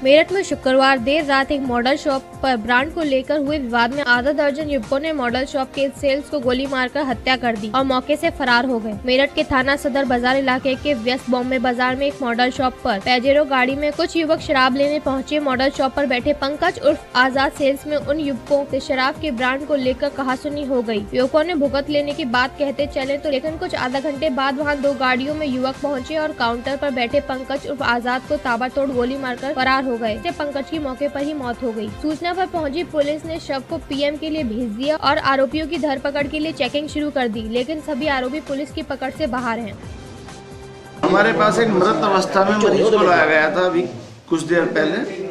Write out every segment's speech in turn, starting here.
मेरठ में शुक्रवार देर रात एक मॉडल शॉप पर ब्रांड को लेकर हुए विवाद में आधा दर्जन युवकों ने मॉडल शॉप के सेल्स को गोली मारकर हत्या कर दी और मौके से फरार हो गए। मेरठ के थाना सदर बाजार इलाके के वेस्ट बॉम्बे बाजार में एक मॉडल शॉप पर पैजेरो गाड़ी में कुछ युवक शराब लेने पहुंचे। मॉडल शॉप पर बैठे पंकज उर्फ आजाद सेल्स में उन युवकों से शराब के ब्रांड को लेकर कहासुनी हो गई। युवकों ने भुगत लेने की बात कहते चले तो लेकिन कुछ आधा घंटे बाद वहां 2 गाड़ियों में युवक पहुंचे और काउंटर पर बैठे पंकज उर्फ आजाद को ताबड़तोड़ गोली मारकर फरार हो गए। पंकज की मौके पर ही मौत हो गई। सूचना पर पहुंची पुलिस ने शव को पीएम के लिए भेज दिया और आरोपियों की धरपकड़ के लिए चेकिंग शुरू कर दी, लेकिन सभी आरोपी पुलिस की पकड़ से बाहर हैं। हमारे पास एक मृत अवस्था में मरीज को लाया गया था अभी कुछ देर पहले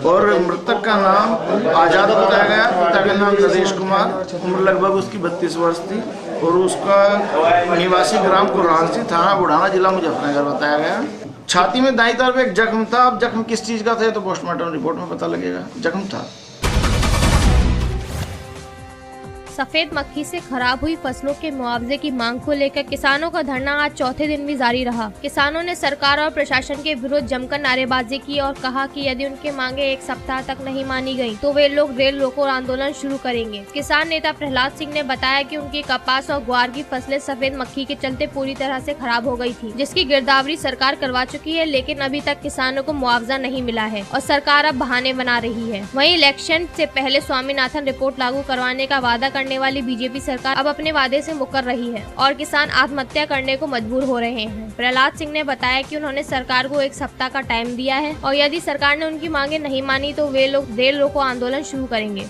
और मृतक का नाम आजाद बताया गया। पिता का नाम नरेश कुमार, उम्र लगभग उसकी 32 वर्ष थी और उसका निवासी ग्राम कुरानसी, थाना बुढ़ाना, जिला मुजफ्फरनगर बताया गया। छाती में दाईं तरफ एक जख्म था। अब जख्म किस चीज का था तो पोस्टमार्टम रिपोर्ट में पता लगेगा। जख्म था। सफेद मक्खी से खराब हुई फसलों के मुआवजे की मांग को लेकर किसानों का धरना आज चौथे दिन भी जारी रहा। किसानों ने सरकार और प्रशासन के विरुद्ध जमकर नारेबाजी की और कहा कि यदि उनकी मांगे 1 सप्ताह तक नहीं मानी गयी तो वे लोग रेल रोको आंदोलन शुरू करेंगे। किसान नेता प्रहलाद सिंह ने बताया कि उनकी कपास और ग्वार की फसलें सफेद मक्खी के चलते पूरी तरह से खराब हो गई थी, जिसकी गिरदावरी सरकार करवा चुकी है, लेकिन अभी तक किसानों को मुआवजा नहीं मिला है और सरकार अब बहाने बना रही है। वहीं इलेक्शन से पहले स्वामीनाथन रिपोर्ट लागू करवाने का वादा करने वाली बीजेपी सरकार अब अपने वादे से मुकर रही है और किसान आत्महत्या करने को मजबूर हो रहे हैं। प्रहलाद सिंह ने बताया कि उन्होंने सरकार को 1 सप्ताह का टाइम दिया है और यदि सरकार ने उनकी मांगे नहीं मानी तो वे लोग रेल रोको आंदोलन शुरू करेंगे।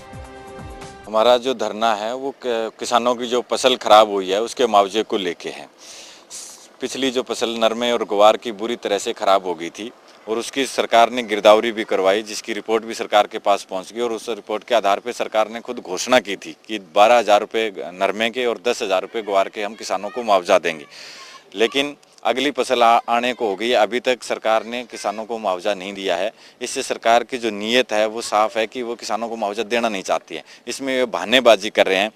हमारा जो धरना है वो किसानों की जो फसल खराब हुई है उसके मुआवजे को लेके है। पिछली जो फसल नरमे और ग्वार की बुरी तरह से खराब हो गई थी और उसकी सरकार ने गिरदावरी भी करवाई, जिसकी रिपोर्ट भी सरकार के पास पहुंच गई और उस रिपोर्ट के आधार पर सरकार ने खुद घोषणा की थी कि 12,000 रुपये नरमे के और 10,000 रुपये ग्वार के हम किसानों को मुआवजा देंगे। लेकिन अगली फसल आने को हो गई, अभी तक सरकार ने किसानों को मुआवजा नहीं दिया है। इससे सरकार की जो नीयत है वो साफ है कि वो किसानों को मुआवजा देना नहीं चाहती है। इसमें वे बहानेबाजी कर रहे हैं।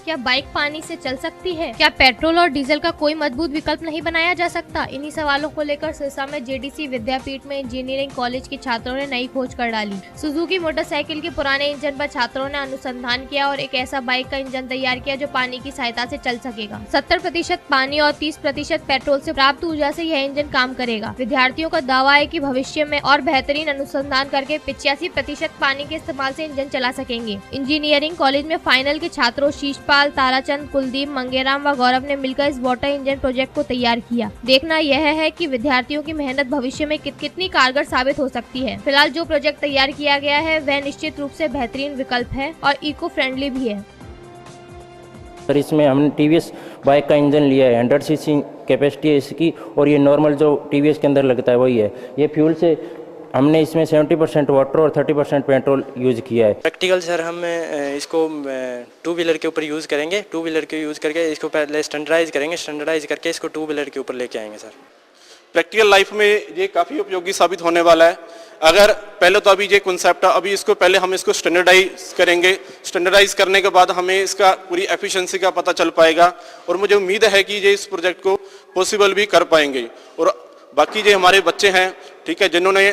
क्या बाइक पानी से चल सकती है? क्या पेट्रोल और डीजल का कोई मजबूत विकल्प नहीं बनाया जा सकता? इन्हीं सवालों को लेकर सिरसा में जेडीसी विद्यापीठ में इंजीनियरिंग कॉलेज के छात्रों ने नई खोज कर डाली। सुजुकी मोटरसाइकिल के पुराने इंजन पर छात्रों ने अनुसंधान किया और एक ऐसा बाइक का इंजन तैयार किया जो पानी की सहायता से चल सकेगा। 70% पानी और 30% पेट्रोल से प्राप्त ऊर्जा से यह इंजन काम करेगा। विद्यार्थियों का दावा है कि भविष्य में और बेहतरीन अनुसंधान करके 85% पानी के इस्तेमाल से इंजन चला सकेंगे। इंजीनियरिंग कॉलेज में फाइनल के छात्रों शीशपाल, ताराचंद, कुलदीप, मंगेराम व गौरव ने मिलकर इस वाटर इंजन प्रोजेक्ट को तैयार किया। देखना यह है कि विद्यार्थियों की मेहनत भविष्य में कितनी कारगर साबित हो सकती है। फिलहाल जो प्रोजेक्ट तैयार किया गया है वह निश्चित रूप से बेहतरीन विकल्प है और इको फ्रेंडली भी है। सर, इसमें हमने टीवीएस बाइक का इंजन लिया है, 100 सीसी कैपेसिटी है इसकी और ये नॉर्मल जो टीवीएस के अंदर लगता है वही है। ये फ्यूल से हमने इसमें 70% वाटर और 30% पेट्रोल यूज़ किया है। प्रैक्टिकल सर हम इसको 2 व्हीलर के ऊपर यूज़ करेंगे। 2 व्हीलर के यूज़ करके इसको पहले स्टैंडर्डाइज करेंगे, स्टैंडर्डाइज करके इसको 2 व्हीलर के ऊपर लेके आएंगे। सर प्रैक्टिकल लाइफ में ये काफ़ी उपयोगी साबित होने वाला है। अगर पहले तो अभी ये कॉन्सेप्ट है, अभी इसको पहले हम इसको स्टैंडर्डाइज करेंगे। स्टैंडर्डाइज करने के बाद हमें इसका पूरी एफिशिएंसी का पता चल पाएगा और मुझे उम्मीद है कि ये इस प्रोजेक्ट को पॉसिबल भी कर पाएंगे। और बाकी जो हमारे बच्चे हैं, ठीक है, जिन्होंने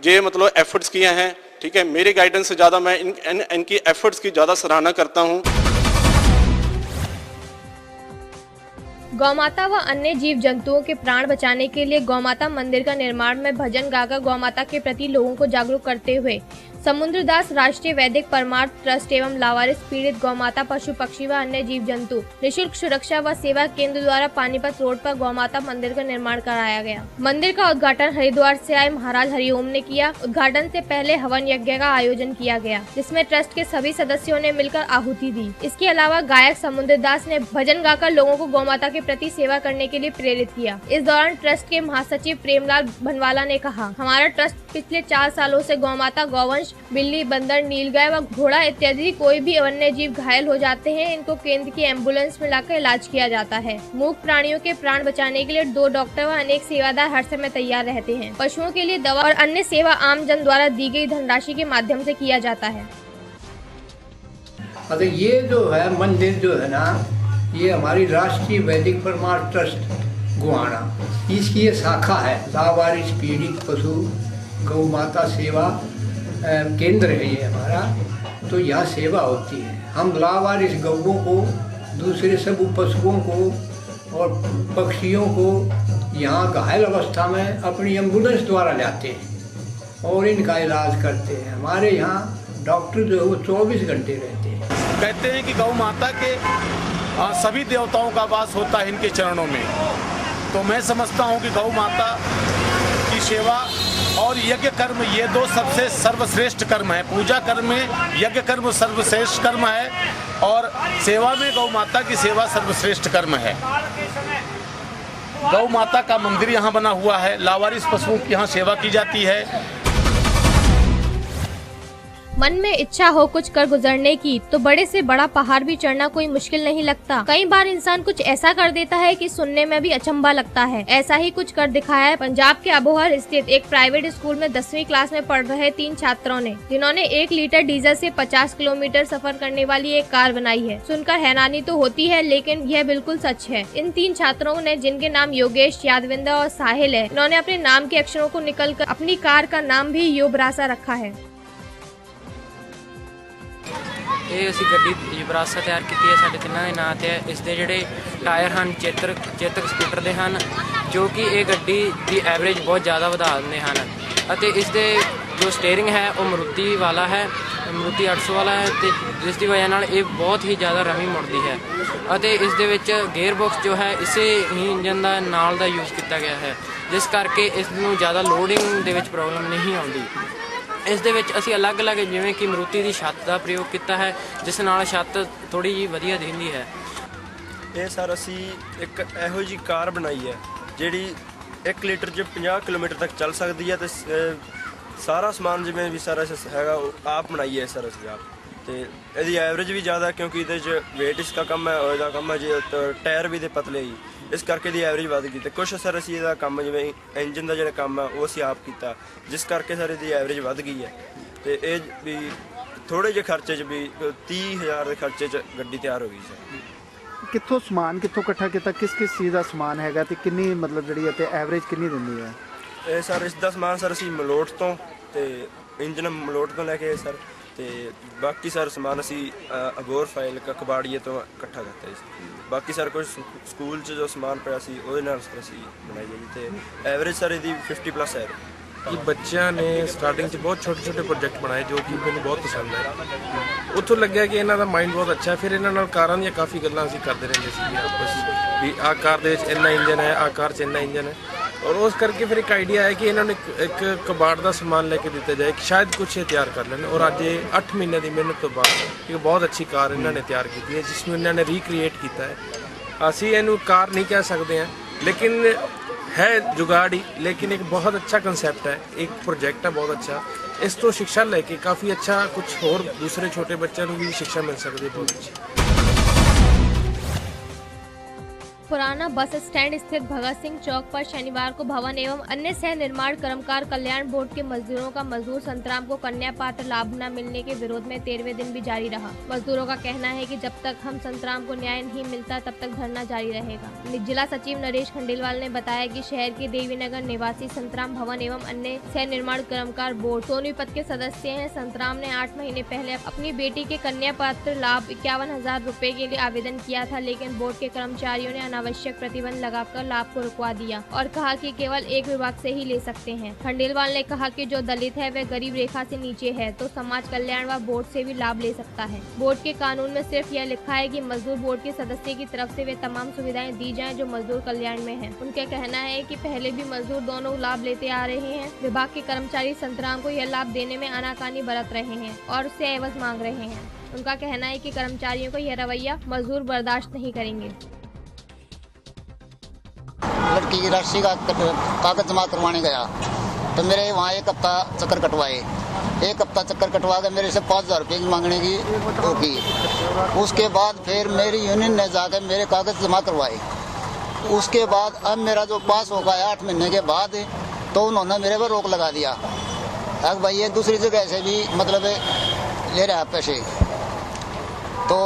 ये मतलब एफर्ट्स किए हैं, ठीक है, मेरे गाइडेंस से ज़्यादा मैं इनकी एफर्ट्स की ज़्यादा सराहना करता हूँ। गौमाता व अन्य जीव जंतुओं के प्राण बचाने के लिए गौमाता मंदिर का निर्माण में भजन गाकर गौमाता के प्रति लोगों को जागरूक करते हुए समुद्रदास राष्ट्रीय वैदिक परमार्थ ट्रस्ट एवं लावारिस पीड़ित गौमाता, पशु पक्षी व अन्य जीव जंतु निःशुल्क सुरक्षा व सेवा केंद्र द्वारा पानीपत रोड पर गौमाता मंदिर का निर्माण कराया गया। मंदिर का उद्घाटन हरिद्वार से आए महाराज हरिओम ने किया। उद्घाटन से पहले हवन यज्ञ का आयोजन किया गया, जिसमें ट्रस्ट के सभी सदस्यों ने मिलकर आहुति दी। इसके अलावा गायक समुद्रदास ने भजन गाकर लोगों को गौमाता के प्रति सेवा करने के लिए प्रेरित किया। इस दौरान ट्रस्ट के महासचिव प्रेमलाल भनवाला ने कहा, हमारा ट्रस्ट पिछले 4 सालों से गौमाता, गौवंश, बिल्ली, बंदर, नीलगाय व घोड़ा इत्यादि कोई भी वन्य जीव घायल हो जाते हैं, इनको केंद्र की एम्बुलेंस में लाकर इलाज किया जाता है। मूक प्राणियों के प्राण बचाने के लिए 2 डॉक्टर व अनेक सेवादार हर समय तैयार रहते हैं। पशुओं के लिए दवा और अन्य सेवा आम जन द्वारा दी गई धनराशि के माध्यम से किया जाता है। ये जो है मंदिर जो है ना, ये हमारी राष्ट्रीय वैदिक परमार्थ ट्रस्ट गुहाना, इसकी ये शाखा है लावारिस पीड़ित पशु गौ माता सेवा केंद्र है ये हमारा। तो यहाँ सेवा होती है, हम लावारिस गौओं को, दूसरे सब पशुओं को और पक्षियों को यहाँ घायल अवस्था में अपनी एम्बुलेंस द्वारा लाते हैं और इनका इलाज करते हैं। हमारे यहाँ डॉक्टर जो है वो 24 घंटे रहते हैं। कहते हैं कि गौ माता के सभी देवताओं का वास होता है इनके चरणों में। तो मैं समझता हूँ कि गौ माता की सेवा और यज्ञ कर्म, ये दो सबसे सर्वश्रेष्ठ कर्म है। पूजा कर्म में यज्ञ कर्म सर्वश्रेष्ठ कर्म है और सेवा में गौ माता की सेवा सर्वश्रेष्ठ कर्म है। गौ माता का मंदिर यहाँ बना हुआ है, लावारिस पशुओं की यहाँ सेवा की जाती है। मन में इच्छा हो कुछ कर गुजरने की तो बड़े से बड़ा पहाड़ भी चढ़ना कोई मुश्किल नहीं लगता। कई बार इंसान कुछ ऐसा कर देता है कि सुनने में भी अचंभा लगता है। ऐसा ही कुछ कर दिखाया है पंजाब के अबोहर स्थित एक प्राइवेट स्कूल में 10वीं क्लास में पढ़ रहे 3 छात्रों ने, जिन्होंने 1 लीटर डीजल से 50 किलोमीटर सफर करने वाली एक कार बनाई है। सुनकर हैरानी तो होती है, लेकिन यह बिल्कुल सच है। इन 3 छात्रों ने, जिनके नाम योगेश, यादविंदर और साहिल है, इन्होंने अपने नाम के अक्षरों को निकलकर अपनी कार का नाम भी युवरासा रखा है। ਇਹ ਅਸੀਂ ਗੱਡੀ ਯੁਵਰਾਸਾ ਤਿਆਰ ਕੀਤੀ ਹੈ, ਸਾਡੇ ਤਿੰਨਾਂ ਦੇ ਨਾਂ ਤੇ ਹੈ। ਇਸ ਦੇ ਜਿਹੜੇ ਟਾਇਰ ਹਨ ਚੇਤਕ ਸਕੂਟਰ ਦੇ ਹਨ, ਜੋ ਕਿ ਇਹ ਗੱਡੀ ਦੀ ਐਵਰੇਜ ਬਹੁਤ ਜ਼ਿਆਦਾ ਵਧਾ ਦਿੰਦੇ ਹਨ। ਅਤੇ ਇਸ ਦੇ ਜੋ ਸਟੀਅਰਿੰਗ ਹੈ ਉਹ ਮਰੂਤੀ ਵਾਲਾ ਹੈ, ਮਰੂਤੀ 800 ਵਾਲਾ ਹੈ, ਤੇ ਜਿਸ ਦੀ ਵਜ੍ਹਾ ਨਾਲ ਇਹ ਬਹੁਤ ਹੀ ਜ਼ਿਆਦਾ ਰਵੀ ਮੁੜਦੀ ਹੈ। ਅਤੇ ਇਸ ਦੇ ਵਿੱਚ ਗੇਅਰ ਬਾਕਸ ਜੋ ਹੈ ਇਸੇ ਹੀ ਇੰਜਨ ਦਾ ਨਾਲ ਦਾ ਯੂਜ਼ ਕੀਤਾ ਗਿਆ ਹੈ, ਜਿਸ ਕਰਕੇ ਇਸ ਨੂੰ ਜ਼ਿਆਦਾ ਲੋਡਿੰਗ ਦੇ ਵਿੱਚ ਪ੍ਰੋਬਲਮ ਨਹੀਂ ਆਉਂਦੀ। ਇਸ ਦੇ ਵਿੱਚ ਅਸੀਂ ਅਲੱਗ-ਅਲੱਗ ਜਿਵੇਂ ਕਿ ਮਰੂਤੀ ਦੀ ਛੱਤ ਦਾ ਪ੍ਰਯੋਗ ਕੀਤਾ ਹੈ, ਜਿਸ ਨਾਲ ਛੱਤ ਥੋੜੀ ਜਿਹੀ ਵਧੀਆ ਦਿਖਦੀ ਹੈ। ਇਹ ਸਰ ਅਸੀਂ ਇੱਕ ਇਹੋ ਜਿਹੀ ਕਾਰ ਬਣਾਈ ਹੈ ਜਿਹੜੀ 1 ਲੀਟਰ 'ਚ 50 ਕਿਲੋਮੀਟਰ ਤੱਕ ਚੱਲ ਸਕਦੀ ਹੈ। ਤੇ ਸਾਰਾ ਸਮਾਨ ਜਿਵੇਂ ਵੀ ਸਾਰਾ ਹੈਗਾ ਉਹ ਆਪ ਬਣਾਈ ਹੈ ਸਰ ਅਸੀਂ ਆਪ। ਤੇ ਇਹਦੀ ਐਵਰੇਜ ਵੀ ਜ਼ਿਆਦਾ ਕਿਉਂਕਿ ਇਹਦੇ 'ਚ ਵੇਟ ਇਸका ਕਮ ਹੈ, ਉਹਦਾ ਕੰਮ ਹੈ ਜੀ, ਟਾਇਰ ਵੀ ਦੇ ਪਤਲੇ ਹੀ, ਇਸ ਕਰਕੇ ਦੀ ਐਵਰੇਜ ਵੱਧ ਗਈ। ਤੇ ਕੁਛ ਸਰ ਅਸੀਂ ਇਹਦਾ ਕੰਮ ਜਿਵੇਂ ਇੰਜਨ ਦਾ ਜਿਹੜਾ ਕੰਮ ਹੈ ਉਹ ਅਸੀਂ ਆਪ ਕੀਤਾ, ਜਿਸ ਕਰਕੇ ਸਰ ਇਹਦੀ ਐਵਰੇਜ ਵੱਧ ਗਈ ਹੈ। ਤੇ ਇਹ ਵੀ ਥੋੜੇ ਜਿਹੇ ਖਰਚੇ 'ਚ ਵੀ 30,000 ਦੇ ਖਰਚੇ 'ਚ ਗੱਡੀ ਤਿਆਰ ਹੋ ਗਈ ਸਰ। ਕਿੱਥੋਂ ਸਮਾਨ ਕਿੱਥੋਂ ਇਕੱਠਾ ਕੀਤਾ, ਕਿਸ ਚੀਜ਼ ਦਾ ਸਮਾਨ ਹੈਗਾ ਤੇ ਕਿੰਨੀ ਮਤਲਬ ਜਿਹੜੀ ਤੇ ਐਵਰੇਜ ਕਿੰਨੀ ਦਿੰਦੀ ਹੈ ਇਹ ਸਰ? ਇਸ ਦਾ ਸਮਾਨ ਸਰ ਅਸੀਂ ਮਲੋਟ ਤੋਂ ਤੇ ਇੰਜਨ ਮਲੋਟ ਤੋਂ ਲੈ ਕੇ ਸਰ, ਤੇ ਬਾਕੀ ਸਰ ਸਮਾਨ ਅਸੀਂ ਅਬੋਹਰ ਫਾਈਲ ਕਬਾੜੀਏ ਤੋਂ ਇਕੱਠਾ ਕਰਤਾ ਜੀ। ਬਾਕੀ ਸਰ ਕੁਝ ਸਕੂਲ 'ਚ ਜੋ ਸਮਾਨ ਪਿਆ ਸੀ ਉਹਦੇ ਨਾਲ ਸਰ ਅਸੀਂ ਬਣਾਈ ਹੈ ਜੀ। ਤੇ ਐਵਰੇਜ ਸਰ ਇਹਦੀ 50+ ਹੈ ਜੀ। ਬੱਚਿਆਂ ਨੇ ਸਟਾਰਟਿੰਗ 'ਚ ਬਹੁਤ ਛੋਟੇ ਪ੍ਰੋਜੈਕਟ ਬਣਾਏ ਜੋ ਕਿ ਮੈਨੂੰ ਬਹੁਤ ਪਸੰਦ ਹੈ। ਉੱਥੋਂ ਲੱਗਿਆ ਕਿ ਇਹਨਾਂ ਦਾ ਮਾਈਂਡ ਬਹੁਤ ਅੱਛਾ ਹੈ। ਫਿਰ ਇਹਨਾਂ ਨਾਲ ਕਾਰਾਂ ਦੀਆਂ ਕਾਫੀ ਗੱਲਾਂ ਅਸੀਂ ਕਰਦੇ ਰਹਿੰਦੇ ਸੀ ਆਪਸ ਵੀ ਆਹ ਕਾਰ ਦੇ ਵਿੱਚ ਇੰਨਾ ਇੰਜਨ ਹੈ, ਆਹ ਕਾਰ 'ਚ ਇੰਨਾ ਇੰਜਨ ਹੈ। ਔਰ ਉਸ ਕਰਕੇ ਫਿਰ ਇੱਕ ਆਈਡੀਆ ਆਇਆ ਕਿ ਇਹਨਾਂ ਨੂੰ ਇੱਕ ਕਬਾੜ ਦਾ ਸਮਾਨ ਲੈ ਕੇ ਦਿੱਤਾ ਜਾਏ ਕਿ ਸ਼ਾਇਦ ਕੁਛ ਇਹ ਤਿਆਰ ਕਰ ਲੈਣ। ਔਰ ਅੱਜ ਇਹ 8 ਮਹੀਨੇ ਦੀ ਮਿਹਨਤ ਤੋਂ ਬਾਅਦ ਇੱਕ ਬਹੁਤ ਅੱਛੀ ਕਾਰ ਇਹਨਾਂ ਨੇ ਤਿਆਰ ਕੀਤੀ ਹੈ, ਜਿਸ ਨੂੰ ਇਹਨਾਂ ਨੇ ਰੀਕ੍ਰੀਏਟ ਕੀਤਾ ਹੈ। ਅਸੀਂ ਇਹਨੂੰ ਕਾਰ ਨਹੀਂ ਕਹਿ ਸਕਦੇ ਹਾਂ, ਲੇਕਿਨ है जुगाड़ी, लेकिन एक बहुत अच्छा कंसेप्ट है, एक प्रोजेक्ट है बहुत अच्छा। इस तो शिक्षा लेके काफ़ी अच्छा कुछ और दूसरे छोटे बच्चों को भी शिक्षा मिल सकती है बहुत अच्छी। पुराना बस स्टैंड स्थित भगत सिंह चौक पर शनिवार को भवन एवं अन्य सह निर्माण कर्मकार कल्याण बोर्ड के मजदूरों का मजदूर संतराम को कन्या पात्र लाभ न मिलने के विरोध में 13वें दिन भी जारी रहा। मजदूरों का कहना है कि जब तक हम संतराम को न्याय नहीं मिलता तब तक धरना जारी रहेगा। जिला सचिव नरेश खंडेलवाल ने बताया कि शहर के देवीनगर निवासी संतराम भवन एवं अन्य सह निर्माण कर्मकार बोर्ड सोनीपत के सदस्य हैं। संतराम ने 8 महीने पहले अपनी बेटी के कन्या पात्र लाभ 51,000 रुपए के लिए आवेदन किया था, लेकिन बोर्ड के कर्मचारियों ने आवश्यक प्रतिबंध लगाकर लाभ को रुकवा दिया और कहा कि केवल एक विभाग से ही ले सकते हैं। खंडेलवाल ने कहा कि जो दलित है वह गरीब रेखा से नीचे है तो समाज कल्याण व बोर्ड से भी लाभ ले सकता है। बोर्ड के कानून में सिर्फ यह लिखा है कि मजदूर बोर्ड के सदस्य की तरफ से वे तमाम सुविधाएं दी जाएं जो मजदूर कल्याण में है। उनका कहना है कि पहले भी मजदूर दोनों लाभ लेते आ रहे हैं। विभाग के कर्मचारी संतराम को यह लाभ देने में आनाकानी बरत रहे हैं और उससे एवज मांग रहे हैं। उनका कहना है कि कर्मचारियों को यह रवैया मजदूर बर्दाश्त नहीं करेंगे। लड़की की राशि का कागज जमा करवाने गया तो मेरे वहाँ 1 हफ्ता चक्कर कटवाए। 1 हफ्ता चक्कर कटवा के मेरे से 5,000 रुपये की मांगने की होगी। उसके बाद फिर मेरी यूनियन ने जाकर मेरे कागज जमा करवाए। उसके बाद अब मेरा जो पास हो गया 8 महीने के बाद तो उन्होंने मेरे पर रोक लगा दिया। अब भाई ये दूसरी जगह से भी मतलब ले रहा है पैसे, तो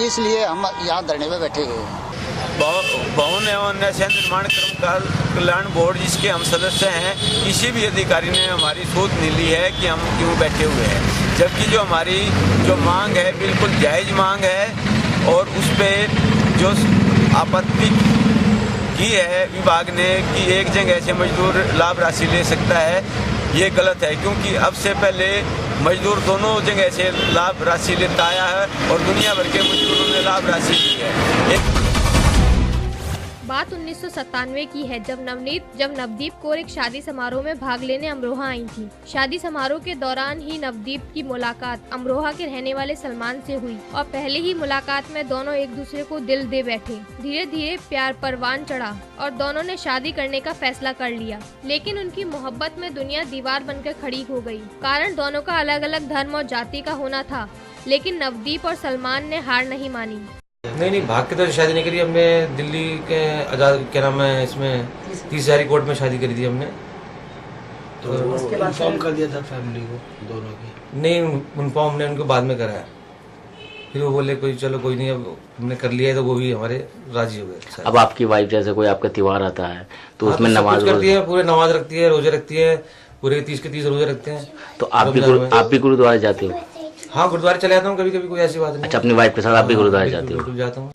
इसलिए हम यहाँ धरने पे बैठे हुए हैं। भवन एवं न्याय निर्माण कर्मकार कल्याण बोर्ड जिसके हम सदस्य हैं, किसी भी अधिकारी ने हमारी सूझ नहीं ली है कि हम क्यों बैठे हुए हैं, जबकि जो हमारी जो मांग है बिल्कुल जायज़ मांग है और उस पर जो आपत्ति की है विभाग ने कि एक जगह से मजदूर लाभ राशि ले सकता है, ये गलत है, क्योंकि अब से पहले मजदूर दोनों जगह से लाभ राशि लेता आया है और दुनिया भर के मजदूरों ने लाभ राशि ली है। बात 1997 की है जब नवदीप कौर एक शादी समारोह में भाग लेने अमरोहा आई थी। शादी समारोह के दौरान ही नवदीप की मुलाकात अमरोहा के रहने वाले सलमान से हुई और पहले ही मुलाकात में दोनों एक दूसरे को दिल दे बैठे। धीरे धीरे प्यार परवान चढ़ा और दोनों ने शादी करने का फैसला कर लिया, लेकिन उनकी मोहब्बत में दुनिया दीवार बनकर खड़ी हो गई। कारण दोनों का अलग अलग धर्म और जाति का होना था, लेकिन नवदीप और सलमान ने हार नहीं मानी। नहीं, भाग के तो शादी नहीं करी हमने, दिल्ली के आजाद क्या नाम है इसमें 30,000 कोर्ट में शादी करी थी हमने। तो इन्फॉर्म कर दिया था फैमिली को दोनों की? नहीं, इन्फॉर्म हमने उनको बाद में कराया, फिर वो बोले कोई चलो कोई नहीं, अब हमने कर लिया है, तो वो भी हमारे राजी हो गए। अब आपकी वाइफ जैसे कोई आपका त्योहार आता है तो उसमें नमाज करती है, पूरे नमाज रखती है, रोजे रखती है, पूरे 30 के 30 रोजे रखते हैं। तो आप भी गुरुद्वारा जाते हो? हाँ, गुरुद्वारे चले जाता हूँ कभी कभी, कोई ऐसी बात नहीं। अच्छा, अपनी वाइफ के साथ आप भी गुरुद्वारे जाते हो? जाता हूँ।